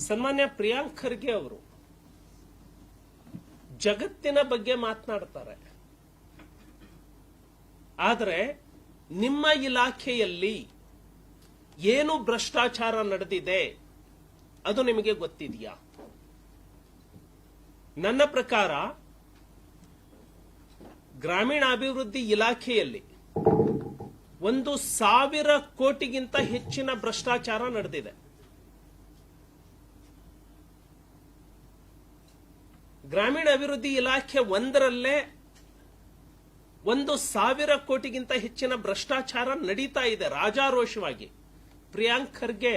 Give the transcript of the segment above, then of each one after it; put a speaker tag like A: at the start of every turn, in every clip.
A: ಸನ್ಮಾನ್ಯ ಪ್ರಿಯಾಂಕ್ ಖರ್ಗೆ ಅವರು ಜಗತ್ತಿನ ಬಗ್ಗೆ ಮಾತನಾಡ್ತಾರೆ. ಆದರೆ ನಿಮ್ಮ ಇಲಾಖೆಯಲ್ಲಿ ಏನು ಭ್ರಷ್ಟಾಚಾರ ನಡೆದಿದೆ ಅದು ನಿಮಗೆ ಗೊತ್ತಿದೆಯಾ? ನನ್ನ ಪ್ರಕಾರ ಗ್ರಾಮೀಣಾಭಿವೃದ್ಧಿ ಇಲಾಖೆಯಲ್ಲಿ 1,000 ಕೋಟಿಗಿಂತ ಹೆಚ್ಚಿನ ಭ್ರಷ್ಟಾಚಾರ ನಡೆದಿದೆ. ಗ್ರಾಮೀಣಾಭಿವೃದ್ಧಿ ಇಲಾಖೆ ಒಂದರಲ್ಲೇ 1,000 ಕೋಟಿಗಿಂತ ಹೆಚ್ಚಿನ ಭ್ರಷ್ಟಾಚಾರ ನಡೀತಾ ಇದೆ ರಾಜಾರೋಷವಾಗಿ. ಪ್ರಿಯಾಂಕ್ ಖರ್ಗೆ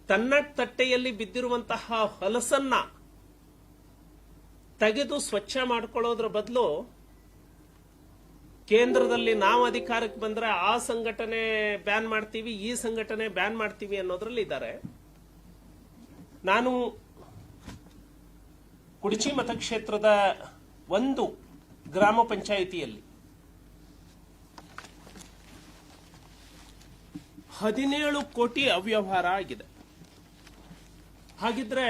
A: ತನ್ನ ತಟ್ಟೆಯಲ್ಲಿ ಬಿದ್ದಿರುವಂತಹ ಹೊಲಸನ್ನ ತೆಗೆದು ಸ್ವಚ್ಛ ಮಾಡಿಕೊಳ್ಳೋದ್ರ ಬದಲು ಕೇಂದ್ರದಲ್ಲಿ ನಾವು ಅಧಿಕಾರಕ್ಕೆ ಬಂದ್ರೆ ಆ ಸಂಘಟನೆ ಬ್ಯಾನ್ ಮಾಡ್ತೀವಿ, ಈ ಸಂಘಟನೆ ಬ್ಯಾನ್ ಮಾಡ್ತೀವಿ ಅನ್ನೋದ್ರಲ್ಲಿ ಇದ್ದಾರೆ. ನಾನು ಕುಡಚಿ ಮತಕ್ಷೇತ್ರದ ಒಂದು ಗ್ರಾಮ ಪಂಚಾಯಿತಿಯಲ್ಲಿ 17 ಕೋಟಿ ಅವ್ಯವಹಾರ ಆಗಿದೆ. ಹಾಗಿದ್ರೆ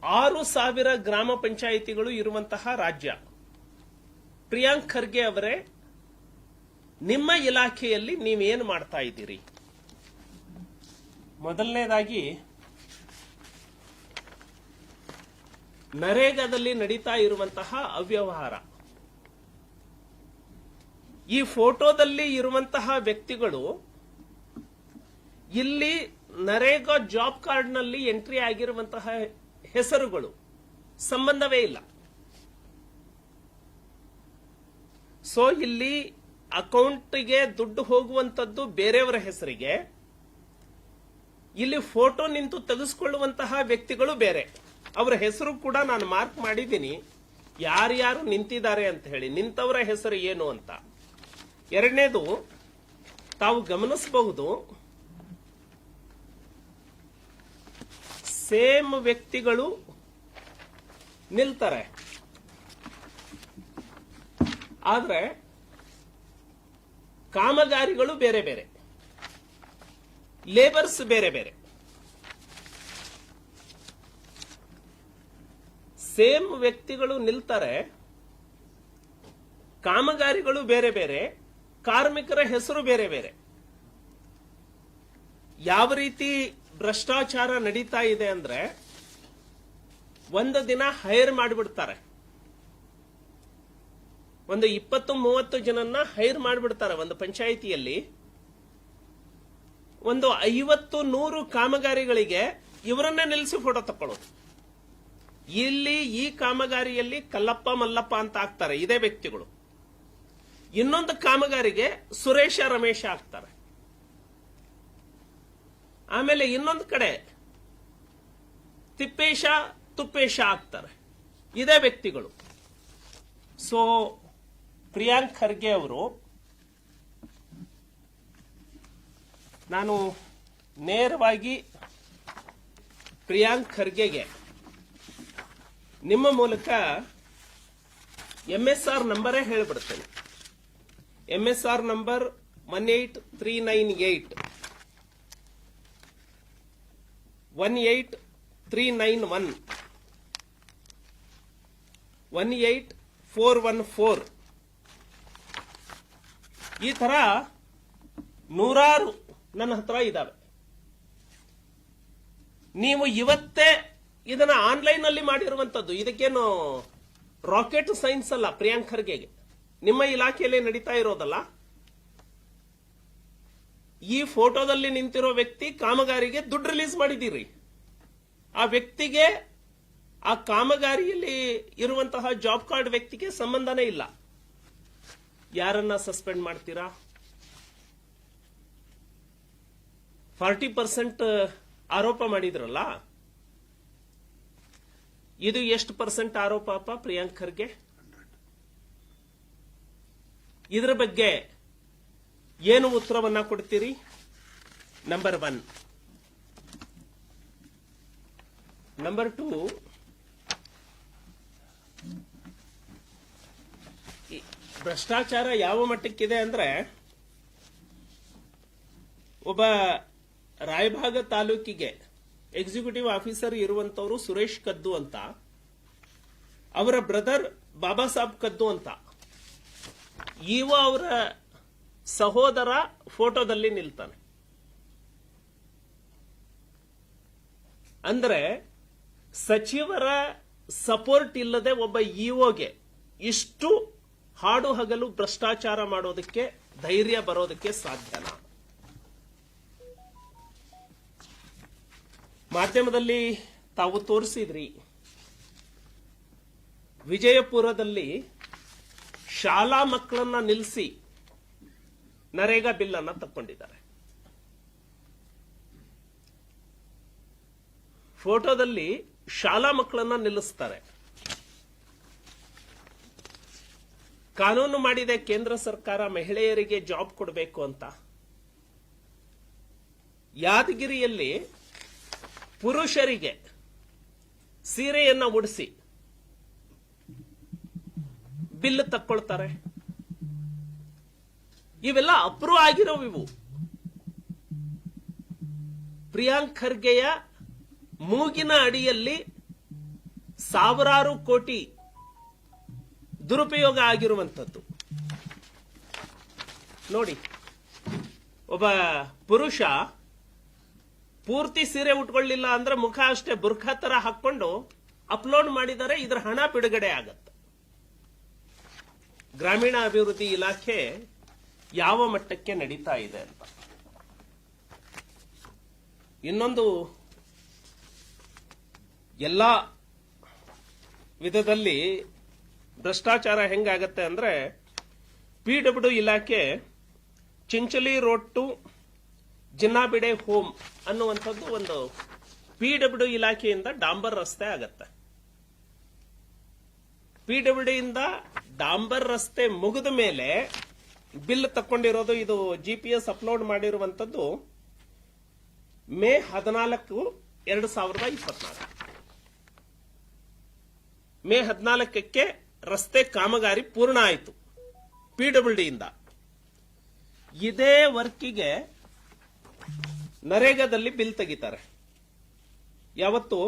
A: 6,000 ಗ್ರಾಮ ಪಂಚಾಯಿತಿಗಳು ಇರುವಂತಹ ರಾಜ್ಯ. ಪ್ರಿಯಾಂಕ್ ಖರ್ಗೆ ಅವರೇ, ನಿಮ್ಮ ಇಲಾಖೆಯಲ್ಲಿ ನೀವೇನು ಮಾಡ್ತಾ ಇದ್ದೀರಿ? ಮೊದಲನೇದಾಗಿ ನರೇಗಾದಲ್ಲಿ ನಡೀತಾ ಇರುವಂತಹ ಅವ್ಯವಹಾರ. ಈ ಫೋಟೋದಲ್ಲಿ ಇರುವಂತಹ ವ್ಯಕ್ತಿಗಳು ಇಲ್ಲಿ ನರೇಗಾ ಜಾಬ್ ಕಾರ್ಡ್ನಲ್ಲಿ ಎಂಟ್ರಿ ಆಗಿರುವಂತಹ ಹೆಸರುಗಳು ಸಂಬಂಧವೇ ಇಲ್ಲ. ಸೊ ಇಲ್ಲಿ ಅಕೌಂಟ್ಗೆ ದುಡ್ಡು ಹೋಗುವಂತದ್ದು ಬೇರೆಯವರ ಹೆಸರಿಗೆ, ಇಲ್ಲಿ ಫೋಟೋ ನಿಂತು ತೆಗೆದುಕೊಳ್ಳುವಂತಹ ವ್ಯಕ್ತಿಗಳು ಬೇರೆ. ಅವರ ಹೆಸರು ಕೂಡ ನಾನು ಮಾರ್ಕ್ ಮಾಡಿದ್ದೀನಿ, ಯಾರ್ಯಾರು ನಿಂತಿದ್ದಾರೆ ಅಂತ ಹೇಳಿ, ನಿಂತವರ ಹೆಸರು ಏನು ಅಂತ. ಎರಡನೇದು, ತಾವು ಗಮನಿಸಬಹುದು, ಸೇಮ್ ವ್ಯಕ್ತಿಗಳು ನಿಲ್ತಾರೆ, ಆದ್ರೆ ಕಾಮಗಾರಿಗಳು ಬೇರೆ ಬೇರೆ, ಲೇಬರ್ಸ್ ಬೇರೆ ಬೇರೆ. ಸೇಮ್ ವ್ಯಕ್ತಿಗಳು ನಿಲ್ತಾರೆ, ಕಾಮಗಾರಿಗಳು ಬೇರೆ ಬೇರೆ, ಕಾರ್ಮಿಕರ ಹೆಸರು ಬೇರೆ ಬೇರೆ. ಯಾವ ರೀತಿ ಭ್ರಷ್ಟಾಚಾರ ನಡೀತಾ ಇದೆ ಅಂದ್ರೆ, ಒಂದು ದಿನ ಹೈರ್ ಮಾಡಿಬಿಡ್ತಾರೆ, ಒಂದು 20-30 ಜನನ್ನ ಹೈರ್ ಮಾಡಿಬಿಡ್ತಾರೆ ಒಂದು ಪಂಚಾಯಿತಿಯಲ್ಲಿ. ಒಂದು 50-100 ಕಾಮಗಾರಿಗಳಿಗೆ ಇವರನ್ನೇ ನಿಲ್ಲಿಸಿ ಫೋಟೋ ತಕ್ಕೊಳ್ಳೋದು. ಇಲ್ಲಿ ಈ ಕಾಮಗಾರಿಯಲ್ಲಿ ಕಲ್ಲಪ್ಪ ಮಲ್ಲಪ್ಪ ಅಂತ ಆಗ್ತಾರೆ ಇದೇ ವ್ಯಕ್ತಿಗಳು, ಇನ್ನೊಂದು ಕಾಮಗಾರಿಗೆ ಸುರೇಶ ರಮೇಶ ಆಗ್ತಾರೆ, ಆಮೇಲೆ ಇನ್ನೊಂದು ಕಡೆ ತಿಪ್ಪೇಶ ತುಪ್ಪೇಶ ಆಗ್ತಾರೆ ಇದೇ ವ್ಯಕ್ತಿಗಳು. ಸೊ ಪ್ರಿಯಾಂಕ್ ಖರ್ಗೆ ಅವರು, ನಾನು ನೇರವಾಗಿ ಪ್ರಿಯಾಂಕ್ ಖರ್ಗೆಗೆ ನಿಮ್ಮ ಮೂಲಕ MSR ನಂಬರೇ ಹೇಳಿಬಿಡ್ತೇನೆ. MSR number 18398 18391 18414. ಈ ತರ ನೂರಾರು ನನ್ನ ಹತ್ರ ಇದಾವೆ. ನೀವು ಇವತ್ತೇ ಇದನ್ನ ಆನ್ಲೈನ್ ಅಲ್ಲಿ ಮಾಡಿರುವಂತದ್ದು, ಇದಕ್ಕೇನು ರಾಕೆಟ್ ಸೈನ್ಸ್ ಅಲ್ಲ. ಪ್ರಿಯಾಂಕ್ ಖರ್ಗೆಗೆ ನಿಮ್ಮ ಇಲಾಖೆಯಲ್ಲಿ ನಡೀತಾ ಇರೋದಲ್ಲ. ಈ ಫೋಟೋದಲ್ಲಿ ನಿಂತಿರೋ ವ್ಯಕ್ತಿ ಕಾಮಗಾರಿಗೆ ದುಡ್ಡು ರಿಲೀಸ್ ಮಾಡಿದ್ದೀರಿ. ಆ ವ್ಯಕ್ತಿಗೆ ಆ ಕಾಮಗಾರಿಯಲ್ಲಿ ಇರುವಂತಹ ಜಾಬ್ ಕಾರ್ಡ್ ವ್ಯಕ್ತಿಗೆ ಸಂಬಂಧನೇ ಇಲ್ಲ. ಯಾರನ್ನ ಸಸ್ಪೆಂಡ್ ಮಾಡ್ತೀರಾ? 40% ಆರೋಪ ಮಾಡಿದ್ರಲ್ಲ, ಇದು ಎಷ್ಟು % ಆರೋಪ ಅಪ್ಪ ಪ್ರಿಯಾಂಕ್ ಖರ್ಗೆ? ಇದರ ಬಗ್ಗೆ ಏನು ಉತ್ತರವನ್ನ ಕೊಡ್ತೀರಿ? ನಂಬರ್ 1. ನಂಬರ್ 2, ಭ್ರಷ್ಟಾಚಾರ ಯಾವ ಮಟ್ಟಕ್ಕಿದೆ ಅಂದ್ರೆ, ಒಬ್ಬ ರಾಯಭಾಗ ತಾಲೂಕಿಗೆ ಎಕ್ಸಿಕ್ಯೂಟಿವ್ ಆಫೀಸರ್ ಇರುವಂತವರು ಸುರೇಶ್ ಕದ್ದು ಅಂತ, ಅವರ ಬ್ರದರ್ ಬಾಬಾ ಸಾಬ್ ಕದ್ದು ಅಂತ. ಅವರ ಸಹೋದರ ಫೋಟೋದಲ್ಲಿ ನಿಲ್ತಾನೆ. ಅಂದ್ರೆ ಸಚಿವರ ಸಪೋರ್ಟ್ ಇಲ್ಲದೆ ಒಬ್ಬ ಇಒಗೆ ಇಷ್ಟು ಹಾಡು ಹಗಲು ಭ್ರಷ್ಟಾಚಾರ ಮಾಡೋದಕ್ಕೆ ಧೈರ್ಯ ಬರೋದಕ್ಕೆ ಸಾಧ್ಯನಾ? ಮಾಧ್ಯಮದಲ್ಲಿ ತಾವು ತೋರಿಸಿದ್ರಿ, ವಿಜಯಪುರದಲ್ಲಿ ಶಾಲಾ ಮಕ್ಕಳನ್ನ ನಿಲ್ಲಿಸಿ ನರೇಗಾ ಬಿಲ್ ಅನ್ನ ತಕ್ಕೊಂಡಿದ್ದಾರೆ. ಫೋಟೋದಲ್ಲಿ ಶಾಲಾ ಮಕ್ಕಳನ್ನ ನಿಲ್ಲಿಸ್ತಾರೆ. ಕಾನೂನು ಮಾಡಿದೆ ಕೇಂದ್ರ ಸರ್ಕಾರ ಮಹಿಳೆಯರಿಗೆ ಜಾಬ್ ಕೊಡಬೇಕು ಅಂತ. ಯಾದಗಿರಿಯಲ್ಲಿ ಪುರುಷರಿಗೆ ಸೀರೆಯನ್ನ ಉಡಿಸಿ ಬಿಲ್ ತಕ್ಕೊಳ್ತಾರೆ. ಇವೆಲ್ಲ ಅಪ್ರೂವ್ ಆಗಿರೋವು. ಇವು ಪ್ರಿಯಾಂಕ್ ಖರ್ಗೆಯ ಮೂಗಿನ ಅಡಿಯಲ್ಲಿ ಸಾವಿರಾರು ಕೋಟಿ ದುರುಪಯೋಗ ಆಗಿರುವಂತದ್ದು. ನೋಡಿ, ಒಬ್ಬ ಪುರುಷ ಪೂರ್ತಿ ಸೀರೆ ಉಟ್ಕೊಳ್ಳಿಲ್ಲ ಅಂದ್ರೆ ಮುಖ ಅಷ್ಟೇ ಬುರ್ಖಾ ತರ ಹಾಕೊಂಡು ಅಪ್ಲೋಡ್ ಮಾಡಿದರೆ ಇದರ ಹಣ ಬಿಡುಗಡೆ ಆಗತ್ತೆ. ಗ್ರಾಮೀಣ ಅಭಿವೃದ್ಧಿ ಇಲಾಖೆ ಯಾವ ಮಟ್ಟಕ್ಕೆ ನಡೀತಾ ಇದೆ ಅಂತ. ಇನ್ನೊಂದು, ಎಲ್ಲಾ ವಿಧದಲ್ಲಿ ಭ್ರಷ್ಟಾಚಾರ ಹೆಂಗಾಗತ್ತೆ ಅಂದ್ರೆ, ಪಿಡಬ್ಲ್ಯೂ ಇಲಾಖೆ ಚಿಂಚಲಿ ರೋಡ್ ಟು ಜಿನ್ನಾಬಿಡೆ ಹೋಮ್ ಅನ್ನುವಂಥದ್ದು ಒಂದು ಪಿಡಬ್ಲ್ಯೂ ಇಲಾಖೆಯಿಂದ ಡಾಂಬರ್ ರಸ್ತೆ ಆಗತ್ತೆ. ಪಿಡಬ್ಲ್ಯೂ ಇಂದ ಡಾಂಬರ್ ರಸ್ತೆ ಮುಗಿದ ಮೇಲೆ ಬಿಲ್ ತಕ್ಕೊಂಡಿರೋದು. ಇದು ಜಿಪಿಎಸ್ ಅಪ್ಲೋಡ್ ಮಾಡಿರುವಂತದ್ದು ಮೇ 14, 2024. ಮೇ 14ಕ್ಕೆ ರಸ್ತೆ ಕಾಮಗಾರಿ ಪೂರ್ಣ ಆಯಿತು ಪಿಡಬ್ಲ್ಯೂ ಇಂದ. ಇದೇ ವರ್ಕಿಗೆ ನರೇಗಾದಲ್ಲಿ ಬಿಲ್ ತೆಗಿತಾರೆ. ಯಾವತ್ತು?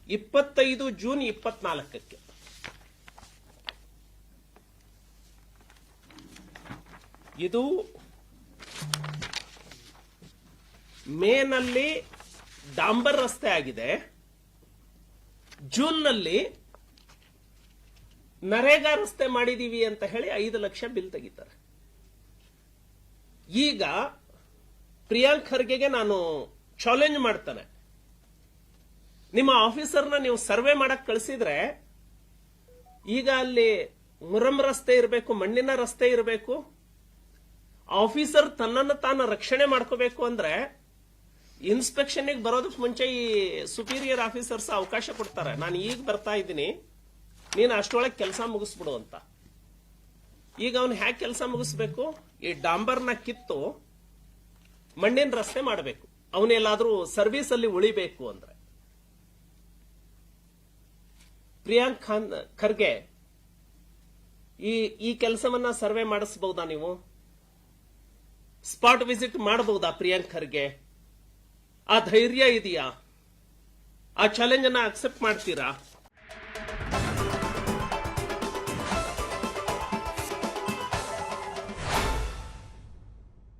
A: 25 ಜೂನ್ 24ಕ್ಕೆ. ಇದು ಮೇನಲ್ಲಿ ಡಾಂಬರ್ ರಸ್ತೆ ಆಗಿದೆ, ಜೂನ್ನಲ್ಲಿ ನರೇಗಾ ರಸ್ತೆ ಮಾಡಿದೀವಿ ಅಂತ ಹೇಳಿ 5 ಲಕ್ಷ ಬಿಲ್ ತೆಗಿತಾರೆ. ಈಗ ಪ್ರಿಯಾಂಕ್ ಖರ್ಗೆಗೆ ನಾನು ಚಾಲೆಂಜ್ ಮಾಡ್ತಾನೆ, ನಿಮ್ಮ ಆಫೀಸರ್ನ ನೀವು ಸರ್ವೆ ಮಾಡಕ್ ಕಳಿಸಿದ್ರೆ ಈಗ ಅಲ್ಲಿ ಮುರಂ ರಸ್ತೆ ಇರಬೇಕು, ಮಣ್ಣಿನ ರಸ್ತೆ ಇರಬೇಕು. ಆಫೀಸರ್ ತನ್ನನ್ನು ತಾನು ರಕ್ಷಣೆ ಮಾಡ್ಕೋಬೇಕು ಅಂದ್ರೆ ಇನ್ಸ್ಪೆಕ್ಷನ್ಗೆ ಬರೋದಕ್ಕೆ ಮುಂಚೆ ಈ ಸುಪೀರಿಯರ್ ಆಫೀಸರ್ಸ್ ಅವಕಾಶ ಕೊಡ್ತಾರೆ. ನಾನು ಈಗ ಬರ್ತಾ ಇದ್ದೀನಿ, ನೀನು ಅಷ್ಟೊಳಗೆ ಕೆಲಸ ಮುಗಿಸ್ಬಿಡು ಅಂತ. ಈಗ ಅವನು ಹ್ಯಾಕ್ ಕೆಲಸ ಮುಗಿಸ್ಬೇಕು? ಈ ಡಾಂಬರ್ನ ಕಿತ್ತು ಮಣ್ಣಿನ ರಸ್ತೆ ಮಾಡಬೇಕು, ಅವನೆಲ್ಲಾದ್ರೂ ಸರ್ವಿಸ್ ಅಲ್ಲಿ ಉಳಿಬೇಕು ಅಂದ್ರೆ. ಪ್ರಿಯಾಂಕ್ ಖರ್ಗೆ ಈ ಕೆಲಸವನ್ನ ಸರ್ವೆ ಮಾಡಿಸಬಹುದಾ? ನೀವು ಸ್ಪಾಟ್ ವಿಸಿಟ್ ಮಾಡಬಹುದಾ ಪ್ರಿಯಾಂಕ್ ಖರ್ಗೆ? ಆ ಧೈರ್ಯ ಇದೆಯಾ? ಆ ಚಾಲೆಂಜ್ ಅನ್ನ ಅಕ್ಸೆಪ್ಟ್ ಮಾಡ್ತೀರಾ?